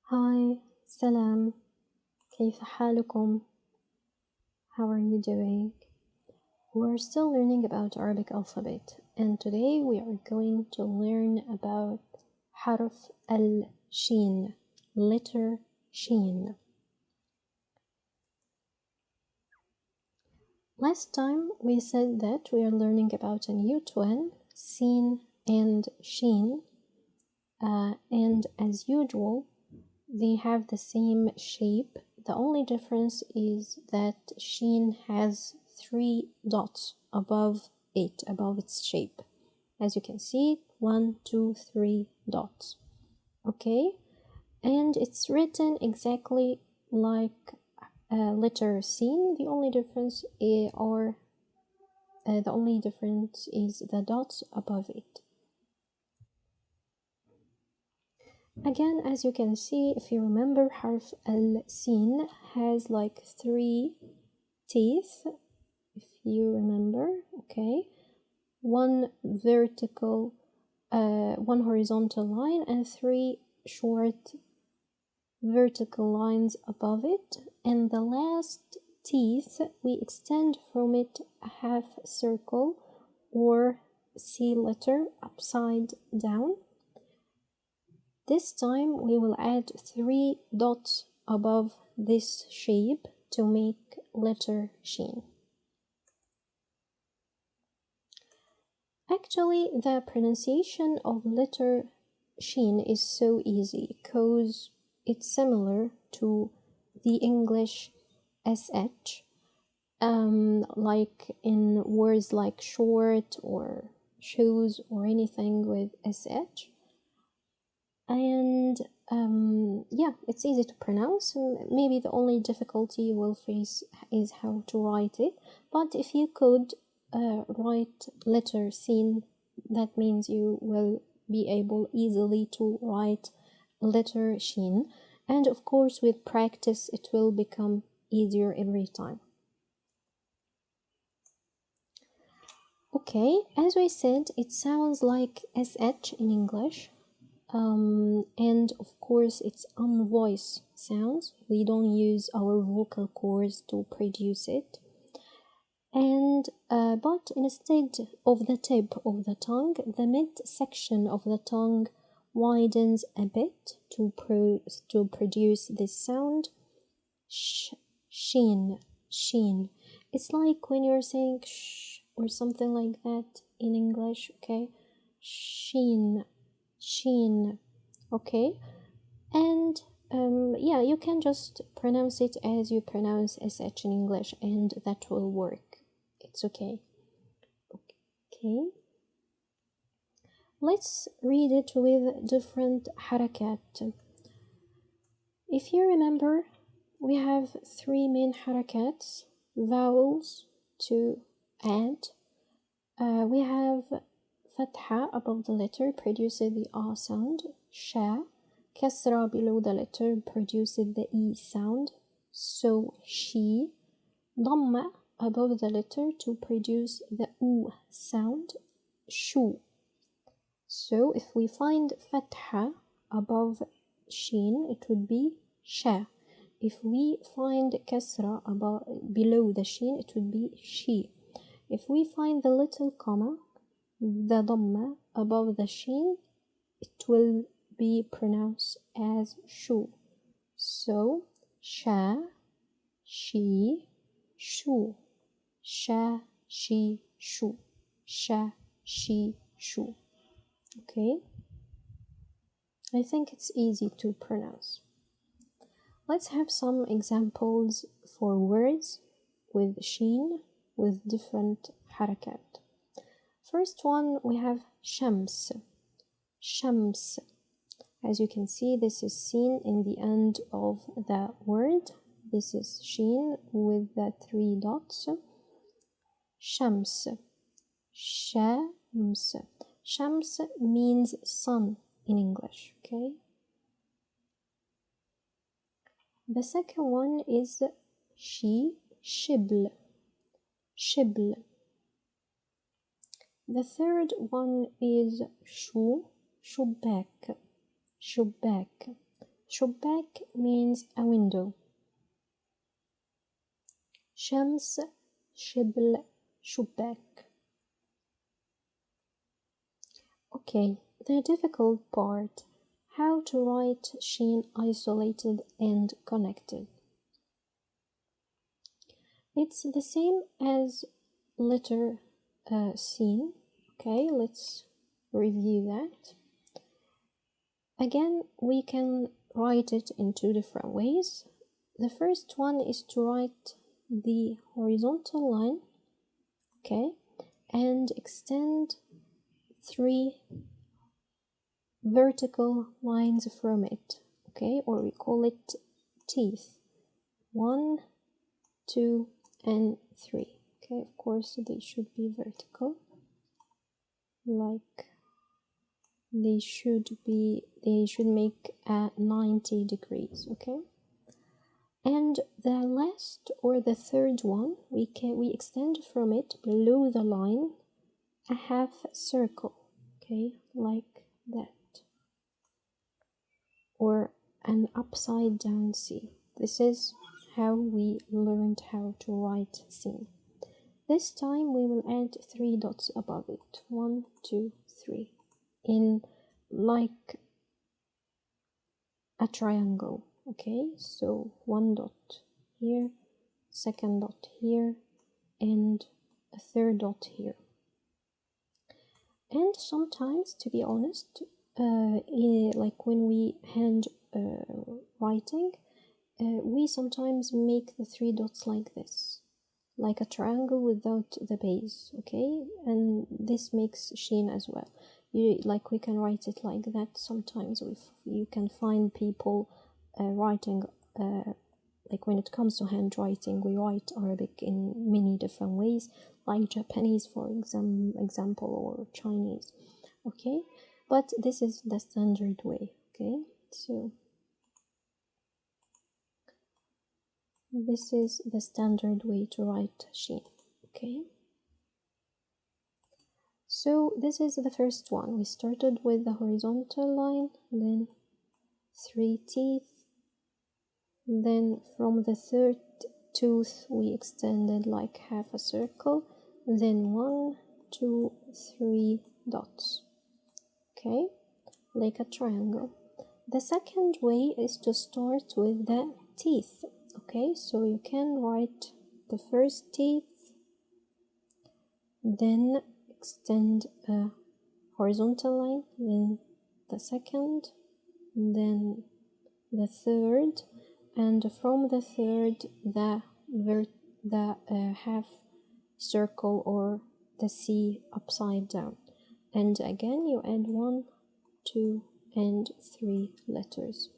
Hi, salam. كيف حالكم? How are you doing? We're still learning about Arabic alphabet, and today we are going to learn about حرف الشين, letter Sheen. Last time we said that we are learning about a new twin, Seen and Sheen, and as usual, they have the same shape. The only difference is that Sheen has 3 dots above it, above its shape. As you can see, 1, 2, 3 dots. Okay, and it's written exactly like letter Seen. The only difference is the dots above it. Again, as you can see, if you remember, حرف السين has like 3 teeth, if you remember, okay? One vertical, one horizontal line and 3 short vertical lines above it. And the last teeth, we extend from it a half circle or C letter upside down. This time we will add 3 dots above this shape to make letter Sheen. Actually, the pronunciation of letter Sheen is so easy because it's similar to the English SH, like in words like short or shoes or anything with SH. And yeah, it's easy to pronounce. Maybe the only difficulty you will face is how to write it, but if you could write letter Seen, that means you will be able easily to write letter Sheen, and of course with practice it will become easier every time. Okay, as we said, it sounds like SH in English. And of course it's unvoiced sounds. We don't use our vocal cords to produce it. And but instead of the tip of the tongue, the midsection of the tongue widens a bit to produce this sound. Sheen, sheen. It's like when you're saying sh or something like that in English, okay? Sheen, sheen, okay? And yeah, you can just pronounce it as you pronounce SH in English, and that will work. It's okay. Okay. Let's read it with different harakat. If you remember, we have 3 main harakats, vowels to add. We have fatha above the letter produces the A sound, sha. Kasra below the letter produces the E sound, so she. Dhamma above the letter to produce the U sound, shu. So if we find fatha above sheen, it would be sha. If we find kasra below the sheen, it would be she. If we find the little comma, the dhamma above the sheen, it will be pronounced as shu. So sha, she, shu. Sha, she, shu. Sha, she, shu. Okay, I think it's easy to pronounce. Let's have some examples for words with sheen with different harakat. First one, we have shams. Shams. As you can see, this is seen in the end of the word. This is sheen with the 3 dots. Shams. Shams. Shams means sun in English, okay? The second one is shibl. Shibl. The third one is shubak. Shubak. شباك means a window. شمس شبل شباك. Okay, the difficult part. How to write Sheen isolated and connected. It's the same as letter Sheen. Okay, let's review that. Again, we can write it in two different ways. The first one is to write the horizontal line, okay, and extend 3 vertical lines from it, okay, or we call it teeth. 1, 2, and 3. Okay, of course they should be vertical, like they should make 90 degrees, okay. And the last or the third one, we extend from it below the line a half circle, okay, like that, or an upside down C. This is how we learned how to write Sheen. This time we will add 3 dots above it. 1, 2, 3, in like a triangle. Okay, so 1 dot here, 2nd dot here, and a 3rd dot here. And sometimes, to be honest, like when we hand writing, we sometimes make the 3 dots like this, like a triangle without the base, okay, and this makes Sheen as well. Like we can write it like that sometimes. If you can find people writing, like when it comes to handwriting, we write Arabic in many different ways, like Japanese for example, or Chinese, okay, but this is the standard way, okay. So this is the standard way to write Sheen, okay. So this is the first one. We started with the horizontal line, then 3 teeth, then from the 3rd tooth we extended like half a circle, then 1, 2, 3 dots, okay, like a triangle. The second way is to start with the teeth, okay, so you can write the first teeth, then extend a horizontal line, then the second, then the third, and from the third the half circle or the C upside down, and again you add 1, 2, and 3 letters.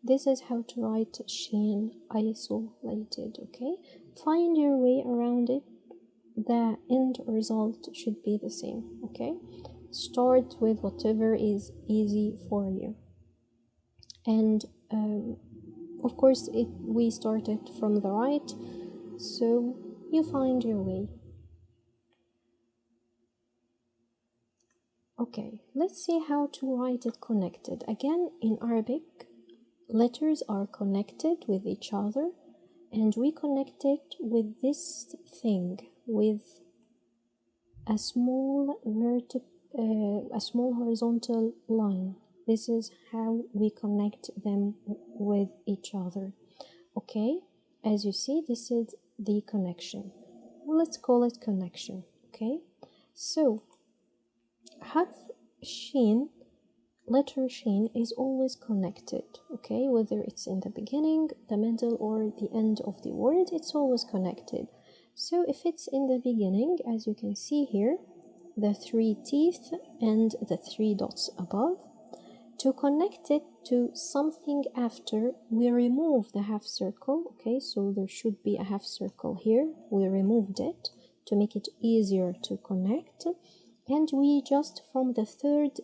This is how to write Sheen isolated, okay. Find your way around it. The end result should be the same, okay. Start with whatever is easy for you, and of course we started from the right, so you find your way. Okay, let's see how to write it connected. Again, in Arabic, letters are connected with each other, and we connect it with this thing, with a small horizontal line. This is how we connect them with each other, okay. As you see, this is the connection. Let's call it connection, okay. So harf Sheen, letter Sheen, is always connected, okay, whether it's in the beginning, the middle, or the end of the word, it's always connected. So if it's in the beginning, as you can see here, the 3 teeth and the 3 dots above, to connect it to something after, we remove the half circle, okay, so there should be a half circle here, we removed it to make it easier to connect, and we just from the 3rd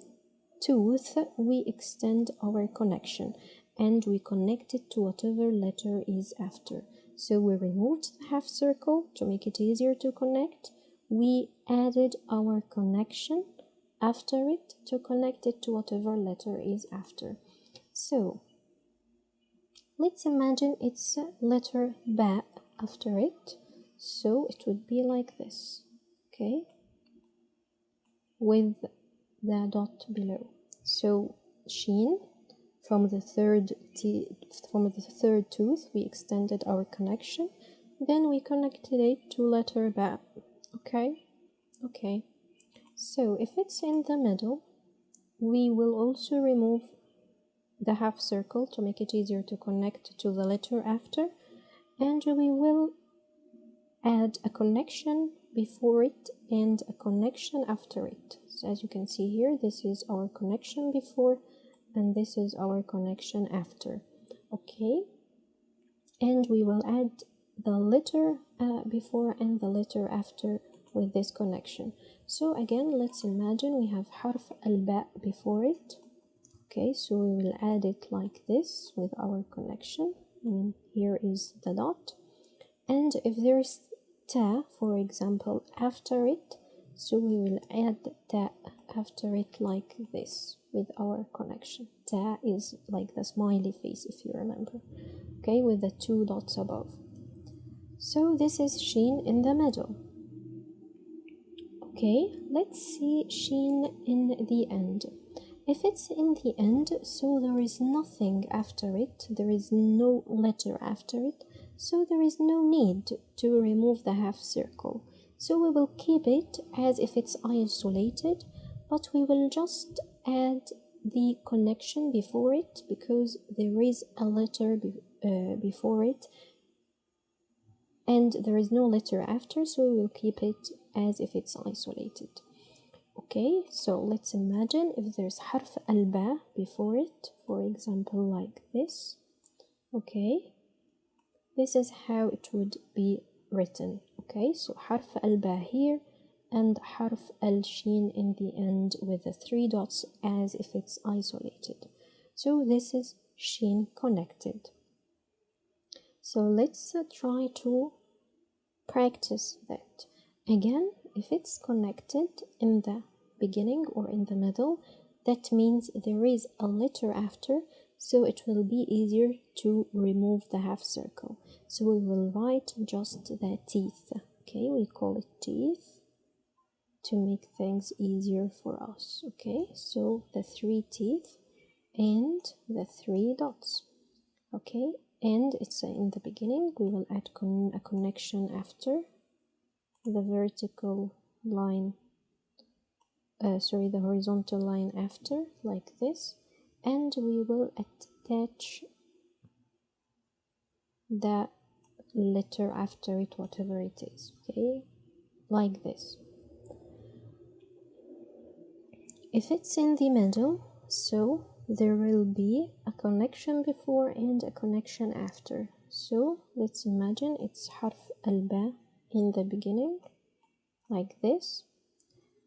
tooth we extend our connection and we connect it to whatever letter is after. So we removed the half circle to make it easier to connect, we added our connection after it to connect it to whatever letter is after. So let's imagine it's a letter ba after it, so it would be like this, okay, with the dot below. So Sheen, from the third tooth we extended our connection, then we connected it to letter ba. Okay, so if it's in the middle, we will also remove the half circle to make it easier to connect to the letter after, and we will add a connection before it and a connection after it. So as you can see here, this is our connection before and this is our connection after. Okay, and we will add the letter before and the letter after with this connection. So again, let's imagine we have harf al-ba before it. Okay, so we will add it like this with our connection, and here is the dot. And if there is ta, for example, after it, so we will add ta after it like this with our connection. Ta is like the smiley face, if you remember, okay, with the two dots above. So this is Sheen in the middle. Okay, let's see Sheen in the end. If it's in the end, so there is nothing after it, there is no letter after it, so there is no need to remove the half circle. So we will keep it as if it's isolated, but we will just add the connection before it because there is a letter before it and there is no letter after, so we will keep it as if it's isolated. Okay, so let's imagine if there's harf al-ba before it, for example, like this. Okay, this is how it would be written. Okay, so harf al-ba here and harf al-sheen in the end with the three dots as if it's isolated. So this is sheen connected. So let's try to practice that. Again, if it's connected in the beginning or in the middle, that means there is a letter after, so it will be easier to remove the half circle. So we will write just the teeth. Okay, we call it teeth to make things easier for us. Okay, so the three teeth and the three dots. Okay, and it's in the beginning. We will add a connection after the vertical line, the horizontal line after, like this, and we will attach the letter after it, whatever it is, okay, like this. If it's in the middle, so there will be a connection before and a connection after. So let's imagine it's harf al-ba in the beginning, like this,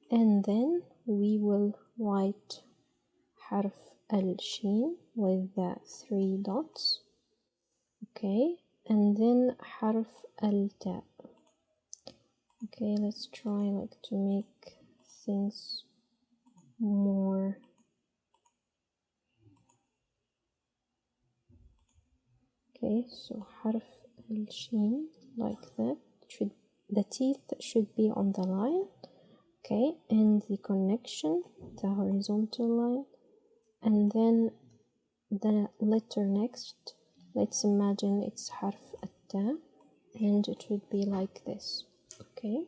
and then we will write harf al-sheen with the three dots, okay, and then harf al-ta. Okay, let's try like to make things more. Okay, so harf al-sheen like that. The teeth should be on the line, okay, and the connection, the horizontal line, and then the letter next. Let's imagine it's harf at-ta, and it would be like this. Okay,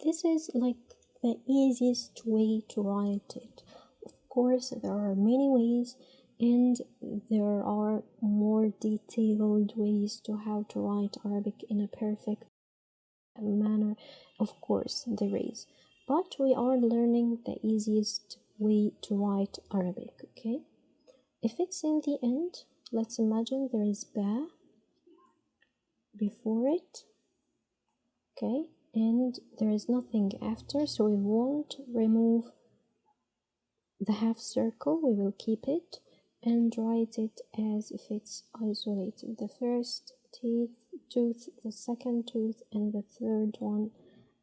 this is like the easiest way to write it. Of course, there are many ways, and there are more detailed ways to how to write Arabic in a perfect manner. Of course, there is, but we are learning the easiest way to write Arabic. Okay, if it's in the end, let's imagine there is ba before it, okay, and there is nothing after, so we won't remove the half circle, we will keep it and write it as if it's isolated. The first tooth, the second tooth, and the third one,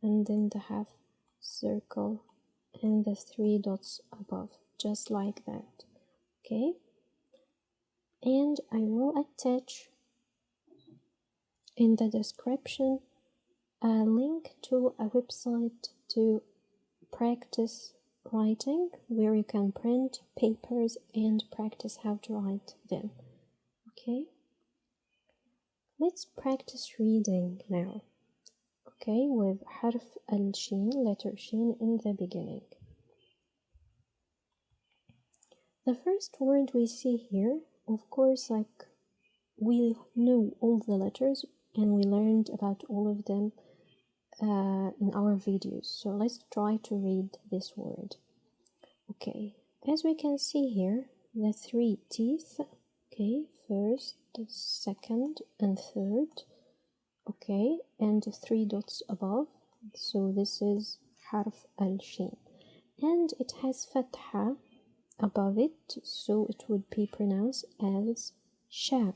and then the half circle and the three dots above, just like that. Okay, and I will attach in the description a link to a website to practice writing where you can print papers and practice how to write them. Okay, let's practice reading now. Okay, with حرف الشين, letter Sheen in the beginning. The first word we see here, of course, like we know all the letters and we learned about all of them in our videos. So let's try to read this word. Okay, as we can see here, the three teeth, okay, first, second, and third, okay, and three dots above. So this is حرف الشين, and it has فتحة above it, so it would be pronounced as Sham.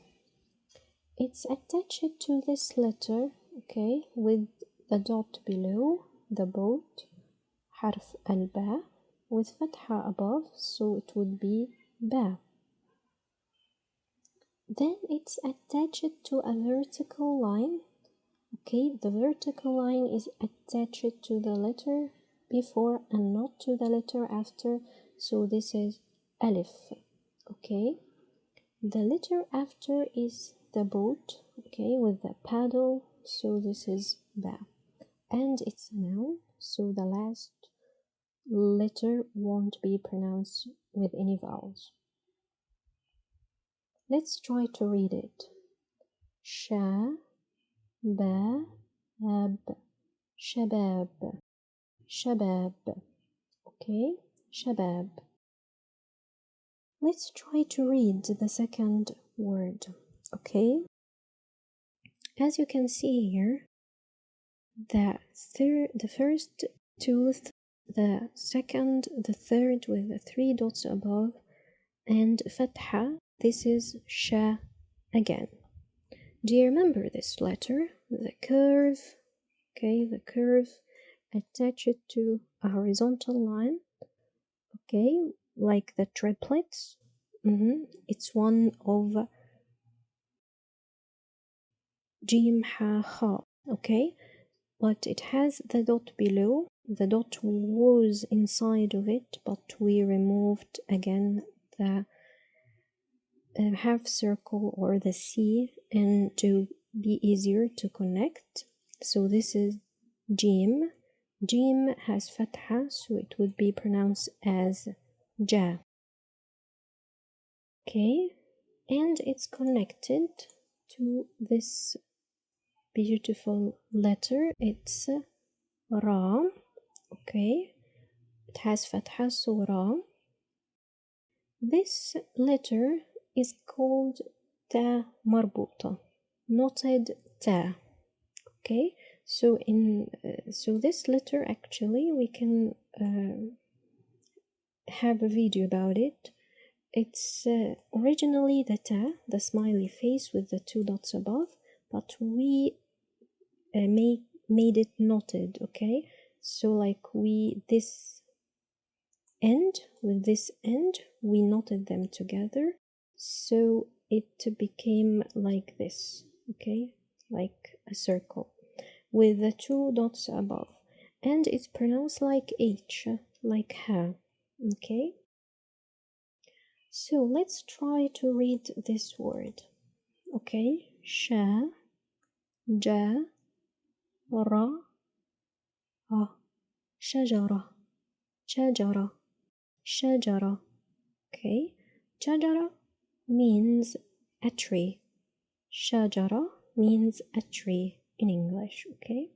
It's attached to this letter, okay, with the dot below the boat, حرف الباء, with فتحة above, so it would be ba. Then it's attached to a vertical line. Okay, the vertical line is attached to the letter before and not to the letter after, so this is alif. Okay, the letter after is the boat, okay, with the paddle, so this is ba. And it's a noun, so the last letter won't be pronounced with any vowels. Let's try to read it. Sha, ba, ab, shabab, shabab. Okay, shabab. Let's try to read the second word. Okay, as you can see here, the first tooth, the second, the third with the three dots above, and fatha. This is sha again. Do you remember this letter? The curve, okay, the curve attached to a horizontal line, okay, like the triplets. It's one of jim ha ha, okay, but it has the dot below. The dot was inside of it, but we removed again the half circle or the C, and to be easier to connect. So this is jim. Jim has fatha, so it would be pronounced as ja. Okay, and it's connected to this beautiful letter. It's ra. Okay, it has fatha, so ra. This letter is called ta marbuta, knotted ta. Okay, so so this letter actually we can have a video about it. It's originally the ta, the smiley face with the two dots above, but we made it knotted. Okay, so like this end with this end, we knotted them together, so it became like this. Okay, like a circle with the two dots above, and it's pronounced like H, like ha. Okay, so let's try to read this word. Okay, sha, ja, ra, ha, shajara, shajara, shajara. Okay, shajara means a tree. Shajara means a tree in English. Okay,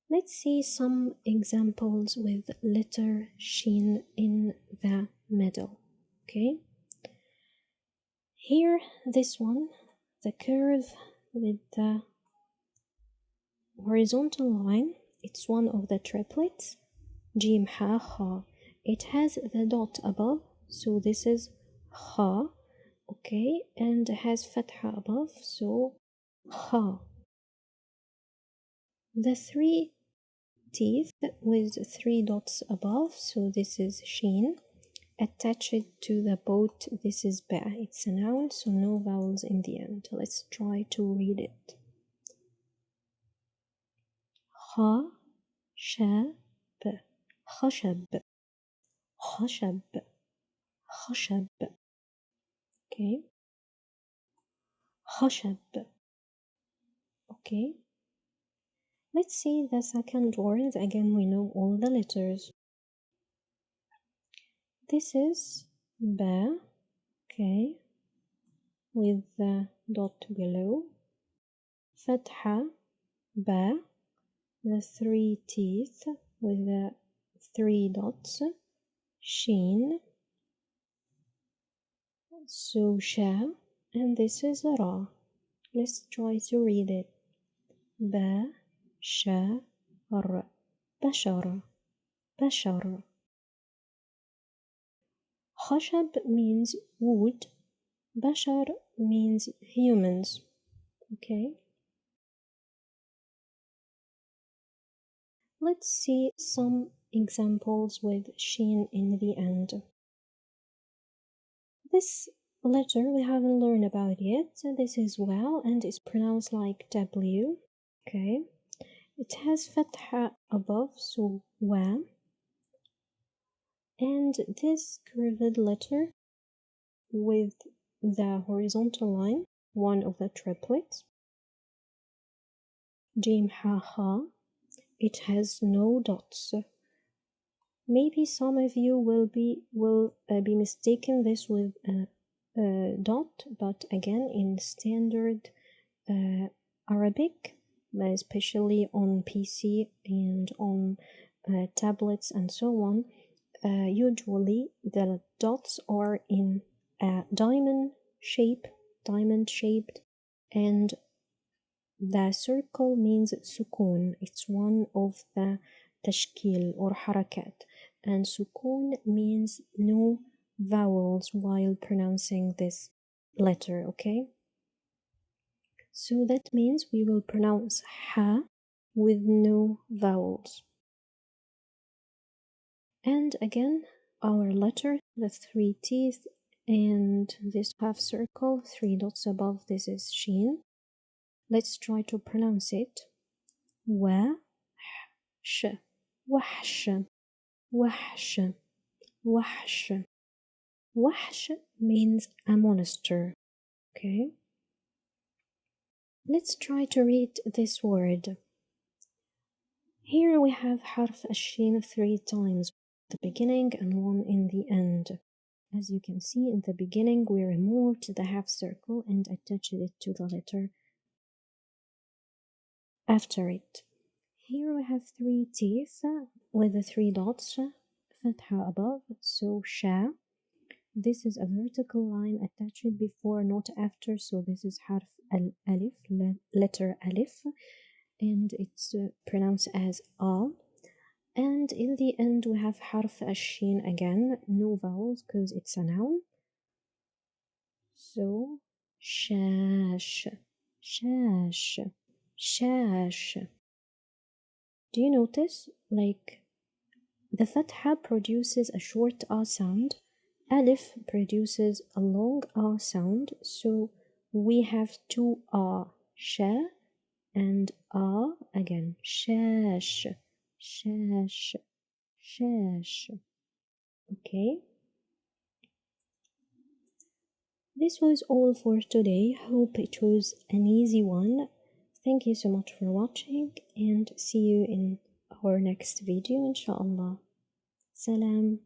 let's see some examples with letter Sheen in the middle. Okay, here this one, the curve with the horizontal line, it's one of the triplets, jim ha ha. It has the dot above, so this is ha. Okay, and it has fatha above, so ha. The three teeth with three dots above, so this is Sheen, attach it to the boat. This is ba. It's a noun, so no vowels in the end. Let's try to read it. خشب خشب خشب خشب. Okay. خشب. Okay. Let's see the second word. Again, we know all the letters. This is ba. Okay. With the dot below. Fatha. Ba. The three teeth with the three dots. Sheen. So sha. And this is ra. Let's try to read it. Ba. Sha. R. Bashar. Bashar. خشب means wood. Bashar means humans. Okay. Let's see some examples with Sheen in the end. This letter we haven't learned about yet. This is wow and it's pronounced like W. Okay. It has fatha above, so wa. And this curved letter with the horizontal line, one of the triplets. Jim ha ha. It has no dots. Maybe some of you will be mistaken this with a dot, but again in standard Arabic, especially on PC and on tablets and so on, usually the dots are in a diamond shaped, and the circle means sukun. It's one of the tashkil or harakat, and sukun means no vowels while pronouncing this letter, okay? So that means we will pronounce ha with no vowels. And again, our letter, the three teeth, and this half circle, three dots above, this is sheen. Let's try to pronounce it. Wa, sh, wahsh, wahsh, wahsh. Wahsh means a monster. Okay. Let's try to read this word. Here we have harf الشين 3 times, the beginning and one in the end. As you can see, in the beginning we removed the half circle and attached it to the letter after it. Here we have 3 teeth with the 3 dots, fatha above, so sha. This is a vertical line attached before, not after, so this is harf alif, letter alif, and it's pronounced as a. And in the end we have harf الشين again, no vowels because it's a noun. So shash, shash, shash. Do you notice? Like the fatha produces a short a sound, alif produces a long a sound, so we have two a, sha, and a again, shash, shash, shash. Okay. This was all for today. Hope it was an easy one. Thank you so much for watching and see you in our next video inshallah. Salam.